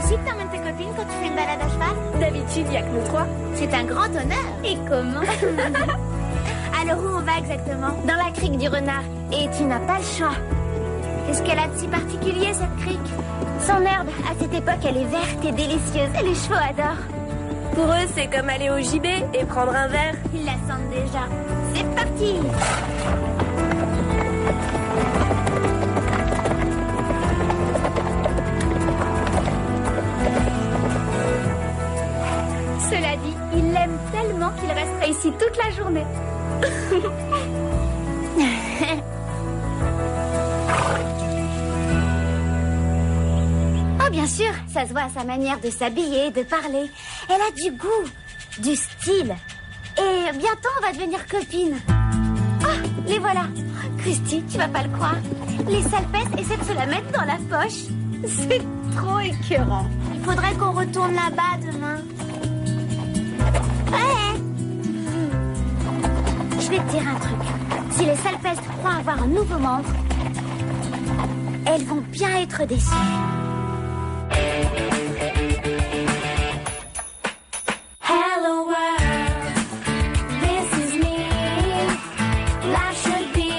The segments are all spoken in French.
aussi que t'emmènes tes copines quand tu fais une balade à cheval? D'habitude, il n'y a que nous trois. C'est un grand honneur. Et comment? Alors où on va exactement? Dans la crique du renard. Et tu n'as pas le choix. Qu'est-ce qu'elle a de si particulier, cette crique? Son herbe, à cette époque, elle est verte et délicieuse. Et les chevaux adorent. Pour eux, c'est comme aller au gibet et prendre un verre. Ils la sentent déjà. C'est parti! Cela dit, il l'aime tellement qu'il restera ici toute la journée. Oh, bien sûr, ça se voit à sa manière de s'habiller, de parler. Elle a du goût, du style. Et bientôt, on va devenir copines. Oh, les voilà. Christy, tu vas pas le croire. Les salpesses essaient de se la mettre dans la poche. C'est trop écœurant. Il faudrait qu'on retourne là-bas demain. Ouais. Je vais te dire un truc. Si les salpesses croient avoir un nouveau membre, elles vont bien être déçues. Hello world, this is me. Life should be,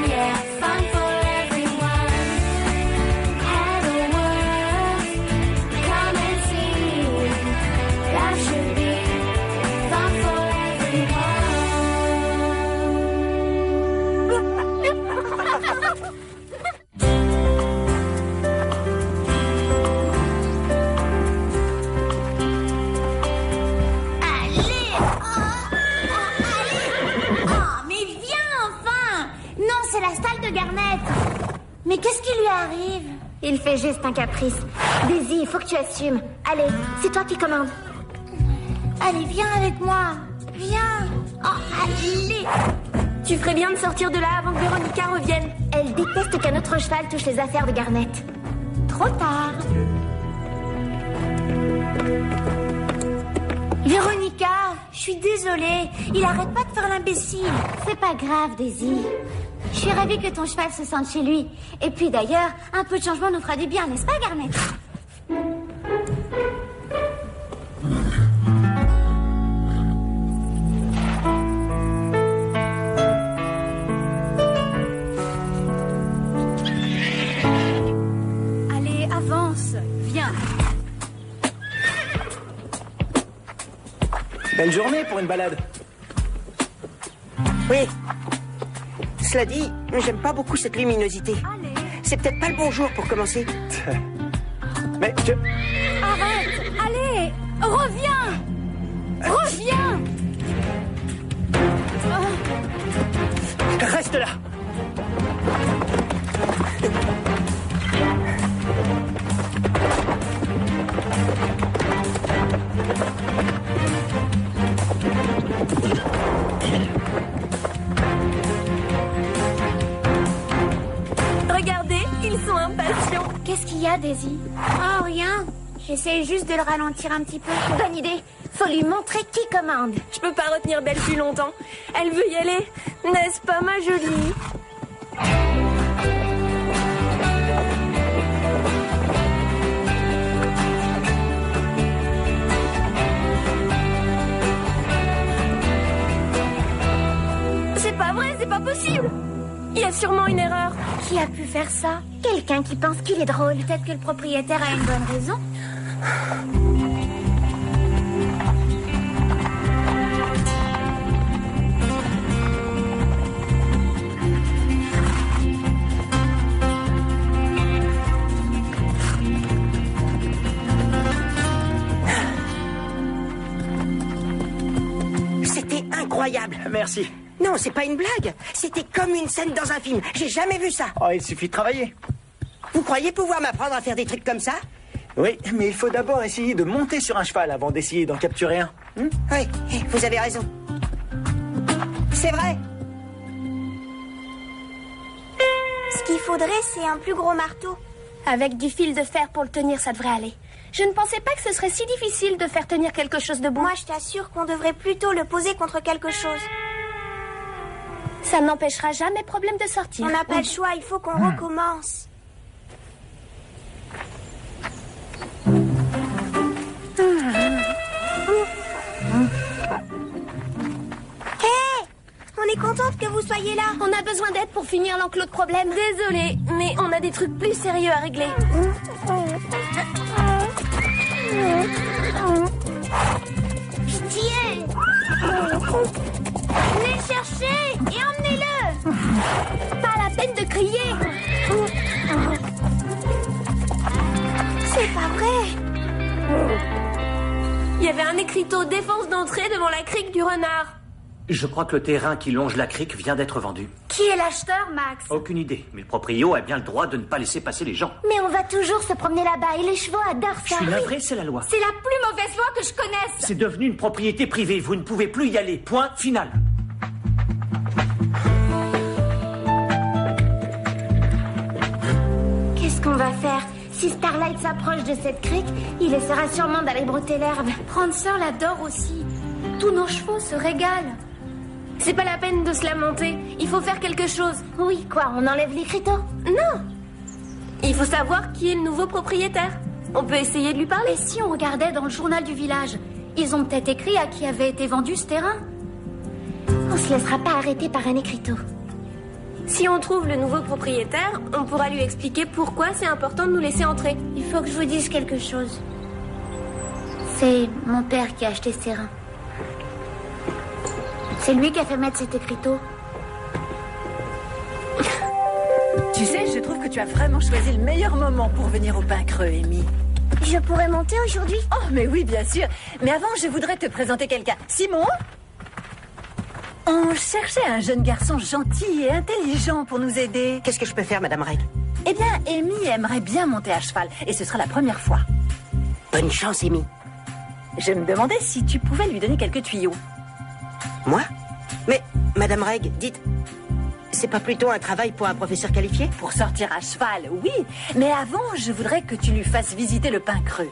yeah, fun for everyone. Hello world, come and see. Life should be fun for everyone. C'est la stalle de Garnet. Mais qu'est-ce qui lui arrive? Il fait juste un caprice. Daisy, il faut que tu assumes. Allez, c'est toi qui commandes. Allez, viens avec moi. Viens. Oh, allez. Tu ferais bien de sortir de là avant que Véronica revienne. Elle déteste qu'un autre cheval touche les affaires de Garnet. Trop tard. Véronica, je suis désolée. Il arrête pas de faire l'imbécile. C'est pas grave, Daisy. Je suis ravie que ton cheval se sente chez lui. Et puis d'ailleurs, un peu de changement nous fera du bien, n'est-ce pas, Garnet? Allez, avance. Viens. Belle journée pour une balade. Oui. Cela dit, j'aime pas beaucoup cette luminosité. Allez. C'est peut-être pas le bon jour pour commencer. Mais je... Arrête. Allez. Reviens. Reviens. Reste là. Regardez, ils sont impatients. Qu'est-ce qu'il y a, Daisy? Oh, rien. J'essaie juste de le ralentir un petit peu. Bonne idée. Faut lui montrer qui commande. Je peux pas retenir Belle plus longtemps. Elle veut y aller. N'est-ce pas, ma jolie? C'est pas vrai, c'est pas possible. Il y a sûrement une erreur. Qui a pu faire ça? Quelqu'un qui pense qu'il est drôle. Peut-être que le propriétaire a une bonne raison. C'était incroyable. Merci. Non, c'est pas une blague. C'était comme une scène dans un film. J'ai jamais vu ça. Oh, il suffit de travailler. Vous croyez pouvoir m'apprendre à faire des trucs comme ça? Oui, mais il faut d'abord essayer de monter sur un cheval avant d'essayer d'en capturer un. Oui, vous avez raison. C'est vrai. Ce qu'il faudrait, c'est un plus gros marteau. Avec du fil de fer pour le tenir, ça devrait aller. Je ne pensais pas que ce serait si difficile de faire tenir quelque chose debout. Moi, je t'assure qu'on devrait plutôt le poser contre quelque chose. Ça n'empêchera jamais problème de sortir. On n'a pas le choix, il faut qu'on recommence. On est contente que vous soyez là. On a besoin d'aide pour finir l'enclos de problème. Désolée, mais on a des trucs plus sérieux à régler. Pitié. Venez le chercher et emmenez-le. Pas la peine de crier. C'est pas vrai. Il y avait un écriteau défense d'entrée devant la crique du renard. Je crois que le terrain qui longe la crique vient d'être vendu. Qui est l'acheteur, Max? Aucune idée, mais le proprio a bien le droit de ne pas laisser passer les gens. Mais on va toujours se promener là-bas et les chevaux adorent Je ça. suis navré, c'est la loi. C'est la plus mauvaise loi que je connaisse. C'est devenu une propriété privée, vous ne pouvez plus y aller, point final. Qu'est-ce qu'on va faire? Si Starlight s'approche de cette crique, il essaiera sûrement d'aller brouter l'herbe. Prancer l'adore aussi. Tous nos chevaux se régalent. C'est pas la peine de se lamenter. Il faut faire quelque chose. Oui, quoi, on enlève l'écriteau? Non. Il faut savoir qui est le nouveau propriétaire. On peut essayer de lui parler. Et si on regardait dans le journal du village? Ils ont peut-être écrit à qui avait été vendu ce terrain. On se laissera pas arrêter par un écriteau. Si on trouve le nouveau propriétaire, on pourra lui expliquer pourquoi c'est important de nous laisser entrer. Il faut que je vous dise quelque chose. C'est mon père qui a acheté ce terrain. C'est lui qui a fait mettre cet écriteau. Tu sais, je trouve que tu as vraiment choisi le meilleur moment pour venir au Pain Creux, Amy. Je pourrais monter aujourd'hui? Oh, mais oui, bien sûr. Mais avant, je voudrais te présenter quelqu'un. Simon? On cherchait un jeune garçon gentil et intelligent pour nous aider. Qu'est-ce que je peux faire, Madame Reg? Eh bien, Amy aimerait bien monter à cheval, et ce sera la première fois. Bonne chance, Amy. Je me demandais si tu pouvais lui donner quelques tuyaux. Moi? Mais, Madame Reg, dites, c'est pas plutôt un travail pour un professeur qualifié? Pour sortir à cheval, oui. Mais avant, je voudrais que tu lui fasses visiter le Pain Creux.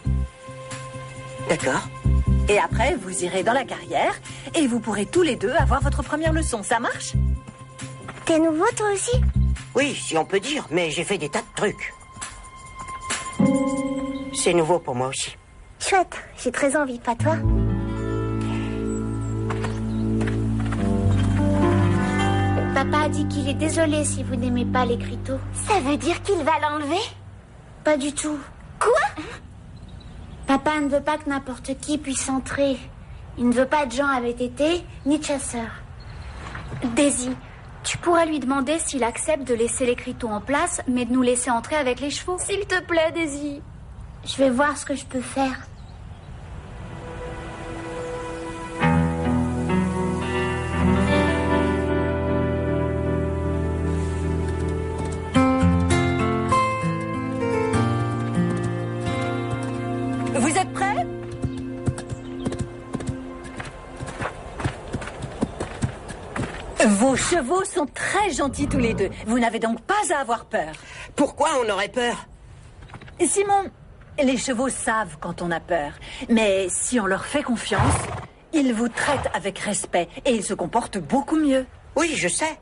D'accord. Et après, vous irez dans la carrière, et vous pourrez tous les deux avoir votre première leçon. Ça marche? T'es nouveau toi aussi? Oui, si on peut dire, mais j'ai fait des tas de trucs. C'est nouveau pour moi aussi. Chouette, j'ai très envie, pas toi? Papa a dit qu'il est désolé si vous n'aimez pas l'écriteau. Ça veut dire qu'il va l'enlever? Pas du tout. Quoi? Papa ne veut pas que n'importe qui puisse entrer. Il ne veut pas de gens avec été, ni de chasseurs. Daisy, tu pourrais lui demander s'il accepte de laisser l'écriteau en place, mais de nous laisser entrer avec les chevaux. S'il te plaît, Daisy. Je vais voir ce que je peux faire. Vous êtes prêts? Vos chevaux sont très gentils tous les deux. Vous n'avez donc pas à avoir peur. Pourquoi on aurait peur? Simon, les chevaux savent quand on a peur. Mais si on leur fait confiance, ils vous traitent avec respect et ils se comportent beaucoup mieux. Oui, je sais.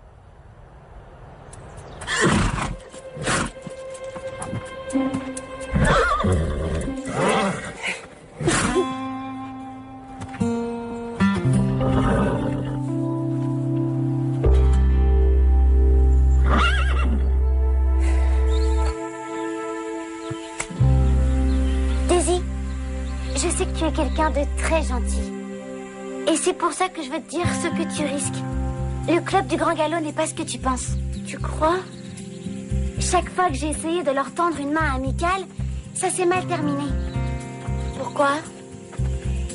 Daisy, je sais que tu es quelqu'un de très gentil. Et c'est pour ça que je veux te dire ce que tu risques. Le club du Grand Galop n'est pas ce que tu penses. Tu crois? Chaque fois que j'ai essayé de leur tendre une main amicale, ça s'est mal terminé. Pourquoi?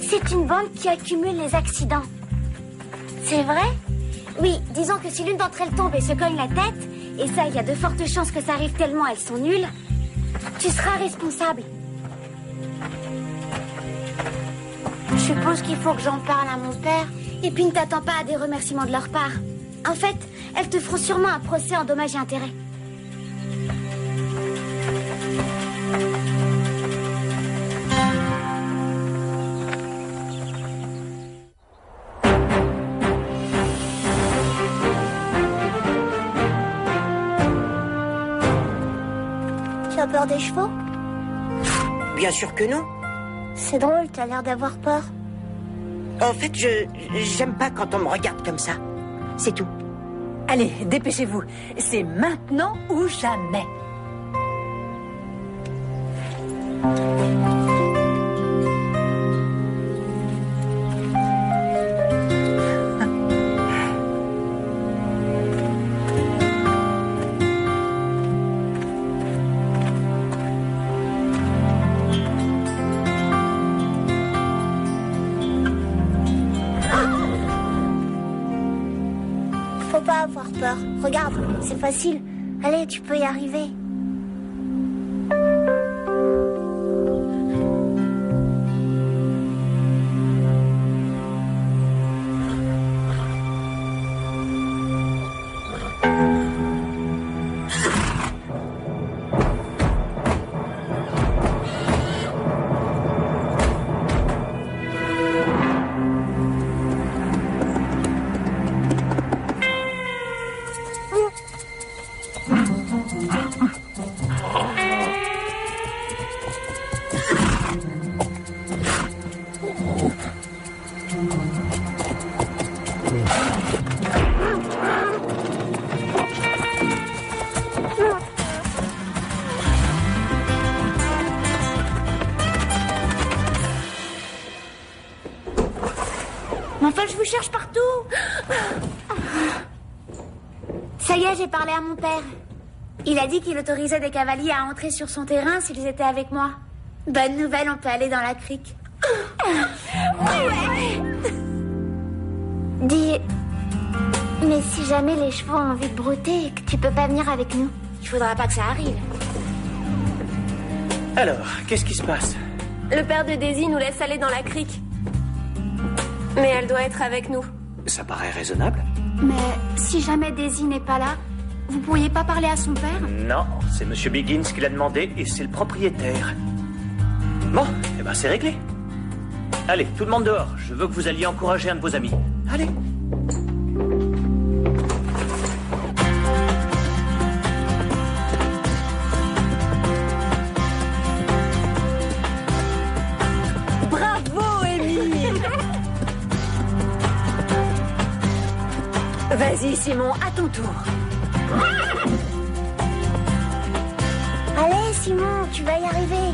C'est une bande qui accumule les accidents. C'est vrai? Oui, disons que si l'une d'entre elles tombe et se cogne la tête, et ça, il y a de fortes chances que ça arrive tellement elles sont nulles, tu seras responsable. Je suppose qu'il faut que j'en parle à mon père, et puis ne t'attends pas à des remerciements de leur part. En fait, elles te feront sûrement un procès en dommages et intérêts. Tu as peur des chevaux? Bien sûr que non. C'est drôle, t'as l'air d'avoir peur. En fait, j'aime pas quand on me regarde comme ça. C'est tout. Allez, dépêchez-vous. C'est maintenant ou jamais. Faut pas avoir peur. Regarde, c'est facile. Allez, tu peux y arriver. Mais enfin, je vous cherche partout. Ça y est, j'ai parlé à mon père. Il a dit qu'il autorisait des cavaliers à entrer sur son terrain s'ils étaient avec moi. Bonne nouvelle, on peut aller dans la crique. Dis, mais si jamais les chevaux ont envie de brouter et que tu peux pas venir avec nous, il faudra pas que ça arrive. Alors, qu'est-ce qui se passe? Le père de Daisy nous laisse aller dans la crique. Mais elle doit être avec nous. Ça paraît raisonnable. Mais si jamais Daisy n'est pas là, vous pourriez pas parler à son père? Non, c'est Monsieur Biggins qui l'a demandé et c'est le propriétaire. Bon, eh ben c'est réglé. Allez, tout le monde dehors. Je veux que vous alliez encourager un de vos amis. Allez. Bravo, Émile. Vas-y, Simon, à ton tour. Allez, Simon, tu vas y arriver.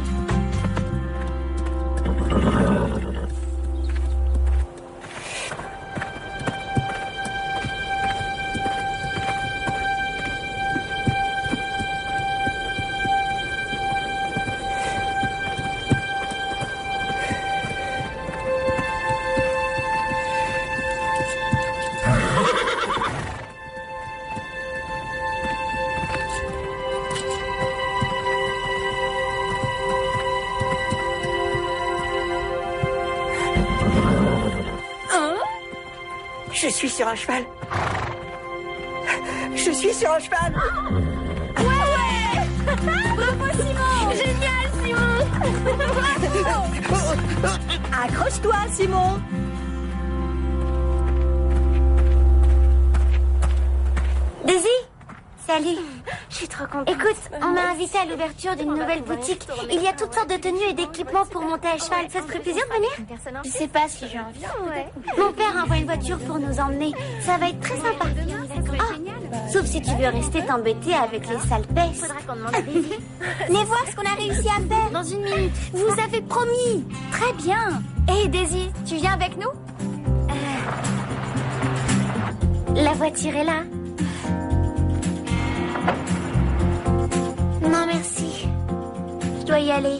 Je suis sur un cheval. Je suis sur un cheval. Bravo, Simon! Génial, Simon! Accroche-toi, Simon. Daisy, salut. Je suis trop contente. Écoute, on m'a invité à l'ouverture d'une nouvelle boutique. Il y a toutes sortes de tenues et d'équipements pour monter à cheval. Ça te ferait plaisir de venir? Je sais pas si j'ai envie. Mon père envoie une voiture pour nous emmener. Ça va être très sympa. Ah, sauf si tu veux rester t'embêter avec les salpêtres. Faudra qu'on demande à Daisy. Venez voir ce qu'on a réussi à faire. Dans une minute. Vous avez promis. Très bien. Hé, Daisy, tu viens avec nous? La voiture est là. Non, merci. Je dois y aller.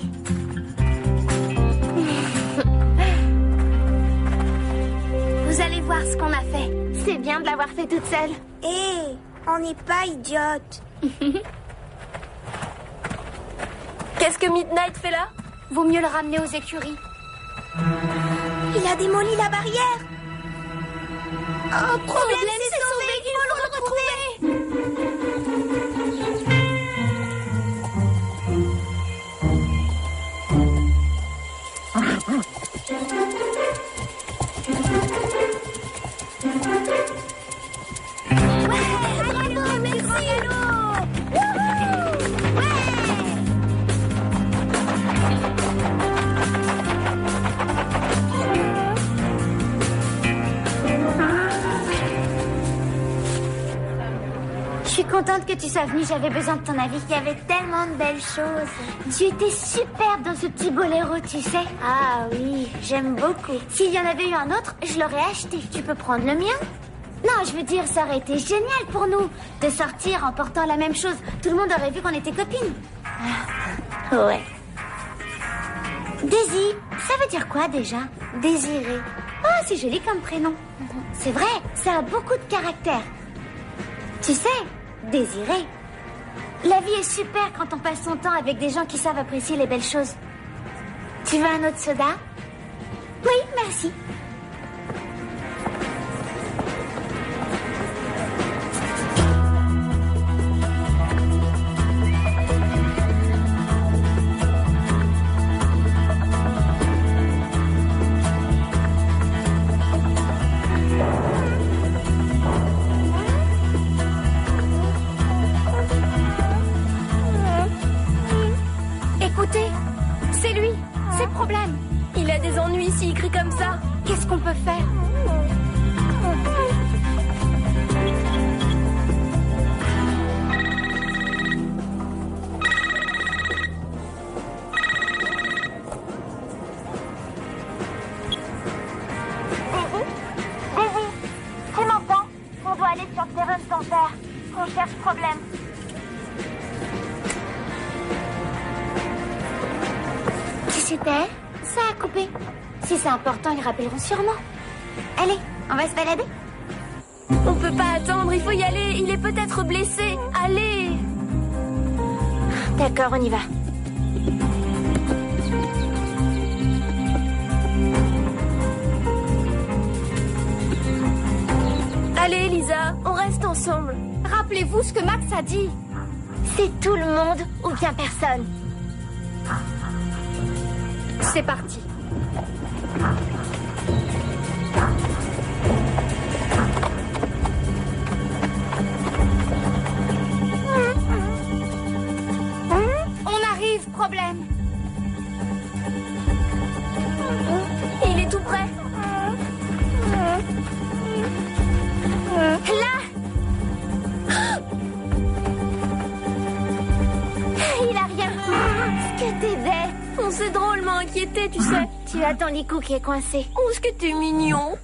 Vous allez voir ce qu'on a fait. C'est bien de l'avoir fait toute seule. Hé, on n'est pas idiotes. Qu'est-ce que Midnight fait là? Vaut mieux le ramener aux écuries. Il a démoli la barrière. Oh, problème, c'est sauvé. Il faut le retrouver. Bravo, merci, Hello. contente que tu sois venue, j'avais besoin de ton avis. Il y avait tellement de belles choses. Tu étais superbe dans ce petit boléro, tu sais. Ah oui, j'aime beaucoup. S'il y en avait eu un autre, je l'aurais acheté. Tu peux prendre le mien? Non, je veux dire, ça aurait été génial pour nous de sortir en portant la même chose. Tout le monde aurait vu qu'on était copines. Ouais. Daisy, ça veut dire quoi déjà? Désirée. Oh, c'est joli comme prénom. C'est vrai, ça a beaucoup de caractère. Tu sais, Désirée, la vie est super quand on passe son temps avec des gens qui savent apprécier les belles choses. Tu veux un autre soda? Oui, merci. Écoutez, c'est lui, c'est le problème. Il a des ennuis s'il crie comme ça. Qu'est-ce qu'on peut faire? Daisy, tu m'entends? On doit aller sur le terrain de ton père. On cherche problème. Qui c'était? Ça a coupé. Si c'est important, ils rappelleront sûrement. Allez, on va se balader? On peut pas attendre, il faut y aller. Il est peut-être blessé. Allez. D'accord, on y va. Allez, Lisa, on reste ensemble. Rappelez-vous ce que Max a dit. C'est tout le monde ou bien personne. C'est parti. On arrive, problème. Il est tout près. Là! Il a rien. Ce que t'es bête. On s'est drôlement inquiété, tu sais. Tu as ton licou qui est coincé. Oh, ce que t'es mignon.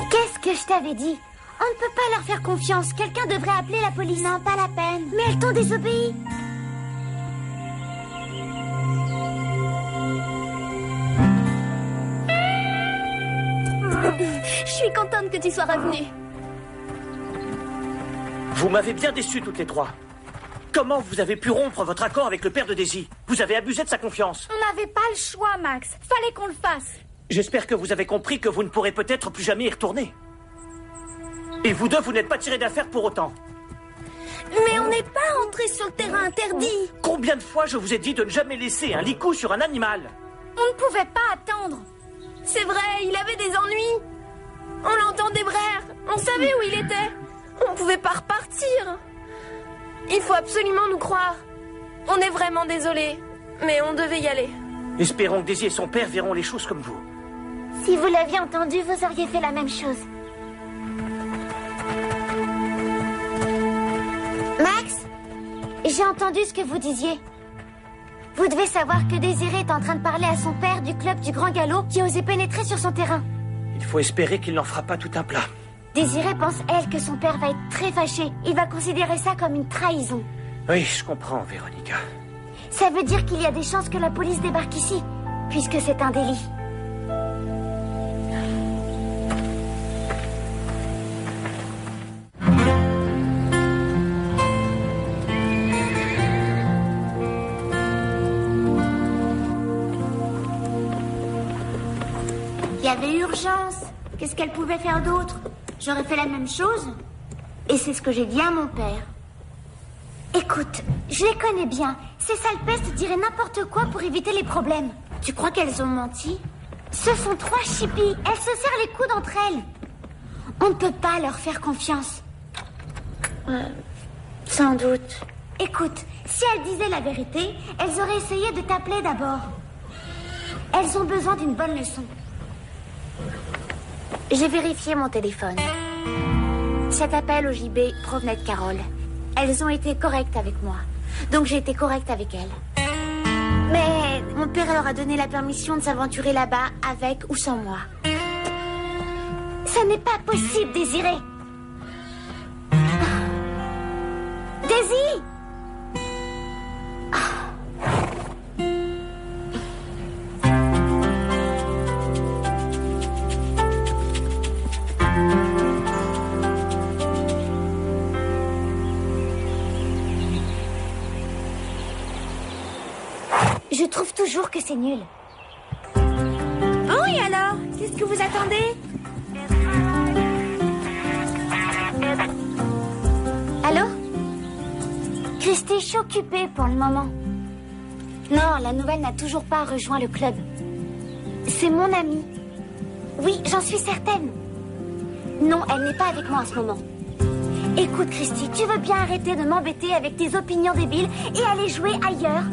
Qu'est-ce que je t'avais dit? On ne peut pas leur faire confiance. Quelqu'un devrait appeler la police. Non, pas la peine. Mais elles t'ont désobéi. Je suis contente que tu sois revenue. Vous m'avez bien déçu toutes les trois. Comment vous avez pu rompre votre accord avec le père de Daisy? Vous avez abusé de sa confiance. On n'avait pas le choix, Max. Fallait qu'on le fasse. J'espère que vous avez compris que vous ne pourrez peut-être plus jamais y retourner. Et vous deux, vous n'êtes pas tirés d'affaire pour autant. Mais on n'est pas entré sur le terrain interdit. Combien de fois je vous ai dit de ne jamais laisser un licou sur un animal? On ne pouvait pas attendre. C'est vrai, il avait des ennuis. On l'entendait braire. On savait où il était. On pouvait pas repartir. Il faut absolument nous croire. On est vraiment désolés, mais on devait y aller. Espérons que Daisy et son père verront les choses comme vous. Si vous l'aviez entendu, vous auriez fait la même chose. Max, j'ai entendu ce que vous disiez. Vous devez savoir que Désiré est en train de parler à son père du club du Grand Galop qui osait pénétrer sur son terrain. Il faut espérer qu'il n'en fera pas tout un plat. Désiré pense, elle, que son père va être très fâché. Il va considérer ça comme une trahison. Oui, je comprends, Véronica. Ça veut dire qu'il y a des chances que la police débarque ici, puisque c'est un délit. Il y avait urgence. Qu'est-ce qu'elle pouvait faire d'autre? J'aurais fait la même chose. Et c'est ce que j'ai dit à mon père. Écoute, je les connais bien. Ces sales pestes diraient n'importe quoi pour éviter les problèmes. Tu crois qu'elles ont menti? Ce sont 3 chippies. Elles se serrent les coudes entre elles. On ne peut pas leur faire confiance. Sans doute. Écoute, si elles disaient la vérité, elles auraient essayé de t'appeler d'abord. Elles ont besoin d'une bonne leçon. J'ai vérifié mon téléphone. Cet appel au JB provenait de Carole. Elles ont été correctes avec moi. Donc j'ai été correcte avec elles. Mais mon père leur a donné la permission de s'aventurer là-bas avec ou sans moi. Ça n'est pas possible, Désiré. Daisy! Je trouve toujours que c'est nul. Bon, et alors? Qu'est-ce que vous attendez? Allô? Christy, je suis occupée pour le moment. Non, la nouvelle n'a toujours pas rejoint le club. C'est mon amie. Oui, j'en suis certaine. Non, elle n'est pas avec moi en ce moment. Écoute, Christy, tu veux bien arrêter de m'embêter avec tes opinions débiles et aller jouer ailleurs?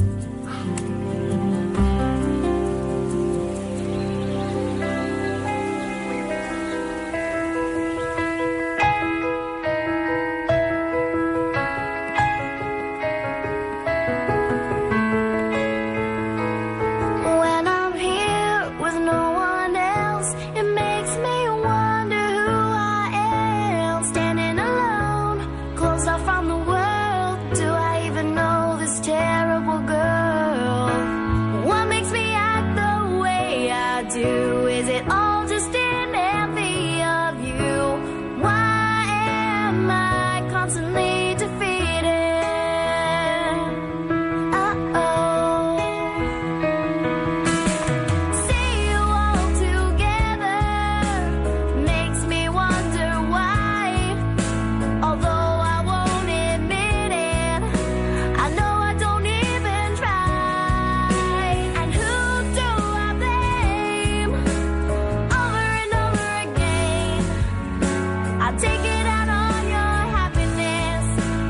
When I'm here with no one else, it makes me wonder who I am. Standing alone, closed off from the world. Do I even know this terrible girl? What makes me act the way I do? Is it all just an envy of you? Why am I constantly defeated? Uh-oh. See you all together makes me wonder why. Although I won't admit it, I know I don't even try. And who do I blame? Over and over again, I take it out on your happiness,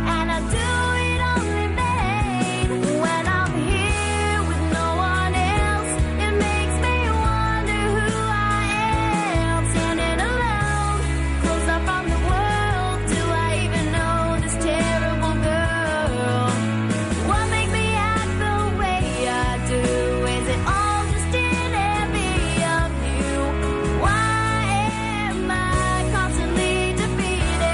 and I do it all in vain. When I'm here with no one else, it makes me wonder who I am. Standing alone, closed off from the world. Do I even know this terrible girl? What makes me act the way I do? Is it all just an envy of you? Why am I constantly defeated?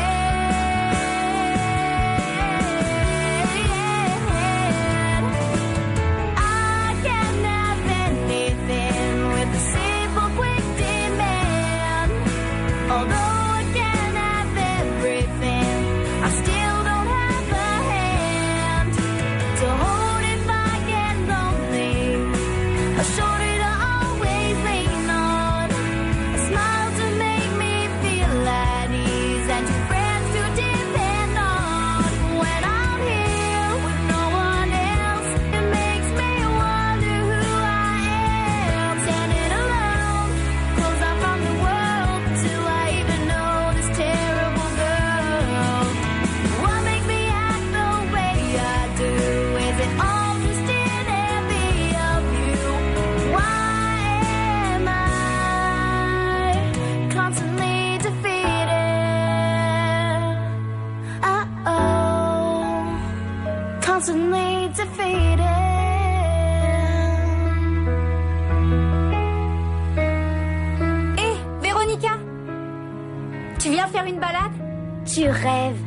I can't have anything with a simple, quick demand. Although I can have everything, I still don't have a hand to hold if I get lonely, a shoulder to always lean on, a smile to make me feel at ease, and two friends to depend on. When I'm here with no one else, it makes me wonder who I am. Standing alone, closed off from the world. Do I even know this terrible girl? What makes me act the way I do? Is it all just an envy of you? Why am I constantly defeated? Uh-oh, constantly defeated. Hé, Véronica, tu viens faire une balade? Tu rêves.